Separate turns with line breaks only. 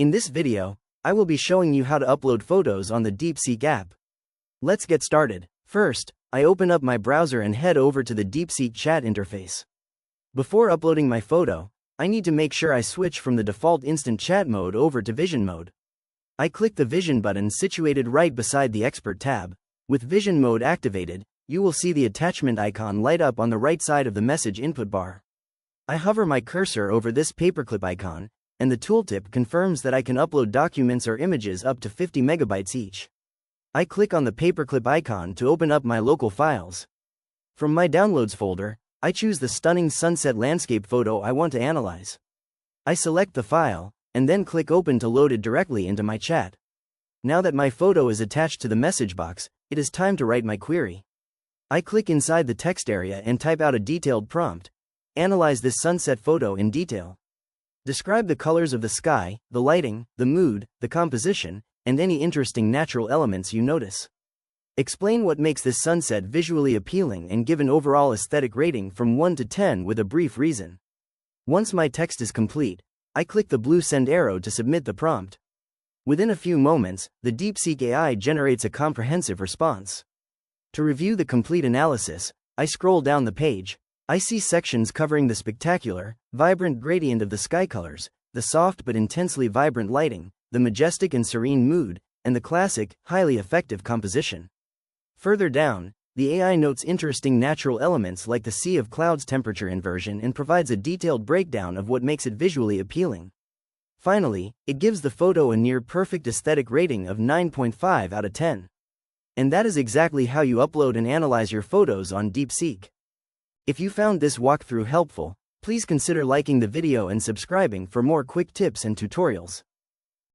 In this video, I will be showing you how to upload photos on the Deepseek app. Let's get started. First, I open up my browser and head over to the Deepseek chat interface. Before uploading my photo, I need to make sure I switch from the default instant chat mode over to vision mode. I click the vision button situated right beside the expert tab. With vision mode activated, you will see the attachment icon light up on the right side of the message input bar. I hover my cursor over this paperclip icon, and the tooltip confirms that I can upload documents or images up to 50 megabytes each. I click on the paperclip icon to open up my local files. From my downloads folder, I choose the stunning sunset landscape photo I want to analyze. I select the file, and then click open to load it directly into my chat. Now that my photo is attached to the message box, it is time to write my query. I click inside the text area and type out a detailed prompt. Analyze this sunset photo in detail. Describe the colors of the sky, the lighting, the mood, the composition, and any interesting natural elements you notice. Explain what makes this sunset visually appealing and give an overall aesthetic rating from 1 to 10 with a brief reason. Once my text is complete, I click the blue send arrow to submit the prompt. Within a few moments, the Deepseek AI generates a comprehensive response. To review the complete analysis, I scroll down the page. I see sections covering the spectacular, vibrant gradient of the sky colors, the soft but intensely vibrant lighting, the majestic and serene mood, and the classic, highly effective composition. Further down, the AI notes interesting natural elements like the sea of clouds temperature inversion and provides a detailed breakdown of what makes it visually appealing. Finally, it gives the photo a near-perfect aesthetic rating of 9.5 out of 10. And that is exactly how you upload and analyze your photos on Deepseek. If you found this walkthrough helpful, please consider liking the video and subscribing for more quick tips and tutorials.